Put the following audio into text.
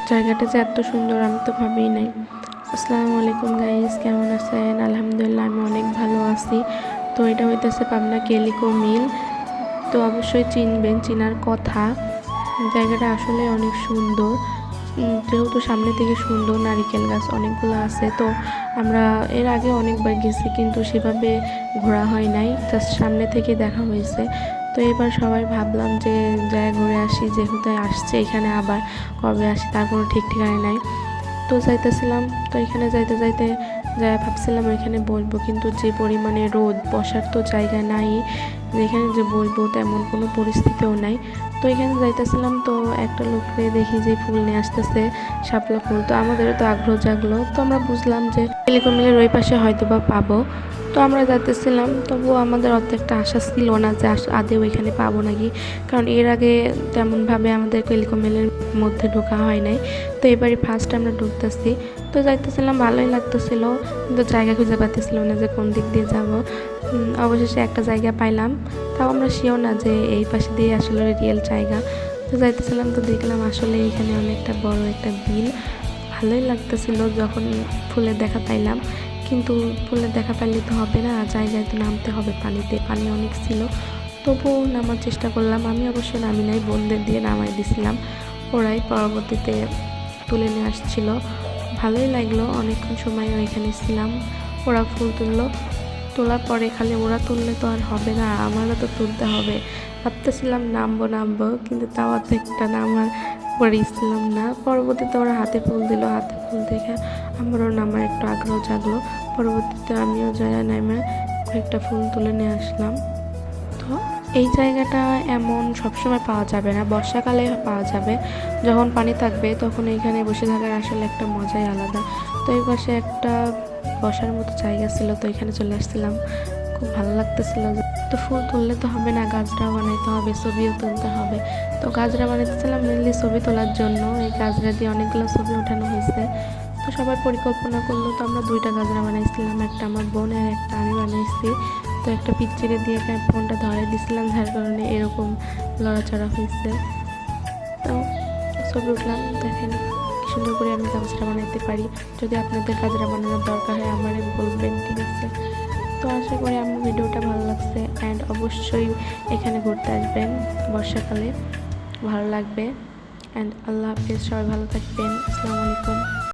জায়গাটা যে এত সুন্দর আমি তো ভাবিই নাই। আসসালামু আলাইকুম গাইস, কেমন আছেন? আলহামদুলিল্লাহ আমি অনেক ভালো আছি। তো এটা হইতেছে পাবনা কেলিকো মিল। তো অবশ্যই চিনবেন, চিনার কথা। জায়গাটা আসলে অনেক সুন্দর। যেহেতু সামনে থেকে সুন্দর, নারিকেল গাছ অনেকগুলো আছে। তো আমরা এর আগে অনেকবার গেছি, কিন্তু সেভাবে ঘোরা হয় নাই, জাস্ট সামনে থেকে দেখা হয়েছে। তো এবার সবাই ভাবলাম যে যাই ঘুরে আসি, যেহেতু আসছে এখানে, আবার কবে আসি তার কোনো ঠিক ঠিকানা নাই। তো যাইতেছিলাম, তো এখানে যাইতে যাইতে যাই ভাবছিলাম এখানে বসবো, কিন্তু যে পরিমাণে রোদ, বসার তো জায়গা নাই, যেখানে যে বসবো তেমন কোনো পরিস্থিতিও নাই। তো এখানে যাইতেছিলাম, তো একটা লোককে দেখি যে ফুল নিয়ে আসতেছে, শাপলা ফুল। তো আমাদেরও তো আগ্রহ জাগলো, তো আমরা বুঝলাম যে টেলিকম মিলের ওই পাশে হয়তো বা পাবো। তো আমরা যাইতেছিলাম, তবুও আমাদের অত একটা আশা ছিল না যে আদৌ এখানে পাবো নাকি, কারণ এর আগে তেমনভাবে আমাদের টেলিকম মিলের মধ্যে ঢোকা হয় নাই। তো এবারে ফার্স্ট আমরা ঢুকতেছি। তো যাইতেছিলাম, ভালোই লাগতেছিল, কিন্তু জায়গা খুঁজে পাচ্ছিলাম না যে কোন দিক দিয়ে যাব। অবশেষে একটা জায়গা পাইলাম, তাও আমরা শিওর না যে এই পাশে দিয়ে আসলে রিয়েল জায়গা। তো যাইতেছিলাম, তো দেখলাম আসলে এখানে অনেকটা বড় একটা বিল। ভালোই লাগতেছিল যখন ফুলের দেখা পাইলাম, কিন্তু ফুলের দেখা পাইলে তো হবে না, জায়গায় তো নামতে হবে পানিতে, পানি অনেক ছিল। তবুও নামার চেষ্টা করলাম, আমি অবশ্য নামি নাই, বোনদের দিয়ে নামাই দিছিলাম, ওরাই পরবর্তীতে তুলে নিয়ে আসছিল। ভালোই লাগলো, অনেকক্ষণ সময় ওইখানে ছিলাম। ওরা ফুল তুললো, তোলার পরে খালি ওরা তুললে তো আর হবে না, আমারও তো তুলতে হবে। ভাবতেছিলাম নামবো নামবো, কিন্তু তাও তো একটা নামার পারিছিলাম না। পরবর্তীতে ওরা হাতে ফুল দিল, হাতে ফুল দেখে আমারও নামার একটু আগ্রহ জাগলো। পরবর্তীতে আমিও যারা নেমে কয়েকটা ফুল তুলে নিয়ে আসলাম। তো এই জায়গাটা এমন সবসময় পাওয়া যাবে না, বর্ষাকালে পাওয়া যাবে। যখন পানি থাকবে তখন এইখানে বসে থাকার আসলে একটা মজাই আলাদা। তো এই পাশে একটা বসার মতো জায়গা ছিল, তো এখানে চলে আসছিলাম, খুব ভালো লাগতেছিল। তো ফুল তুললে তো হবে না, গাছরাও বানাইতে হবে, ছবিও তুলতে হবে। তো গাছরা বানাইতেছিলাম মেনলি ছবি তোলার জন্য, এই গাছরা দিয়ে অনেকগুলো ছবি ওঠানো হয়েছে। তো সবাই পরিকল্পনা করলো, তো আমরা দুইটা গাছরা বানাইছিলাম, একটা আমার বোন আর একটা আমি বানাইছি। তো একটা পিকচারে দিয়ে ফোনটা ধরে দিছিলাম, যার কারণে এরকম লড়াচড়া হয়েছে। তো ছবি উঠলাম, দেখেন কি সুন্দর করে আমি গাছরা বানাইতে পারি। যদি আপনাদের গাছরা বানানোর দরকার হয় আমারে বলবেন, ঠিক আছে? তো আশা করি আমার ভিডিওটা ভালো লাগছে, অ্যান্ড অবশ্যই এখানে ঘুরতে আসবেন বর্ষাকালে, ভালো লাগবে। অ্যান্ড আল্লাহ হাফিজ, সবাই ভালো থাকবেন। আসসালামু আলাইকুম।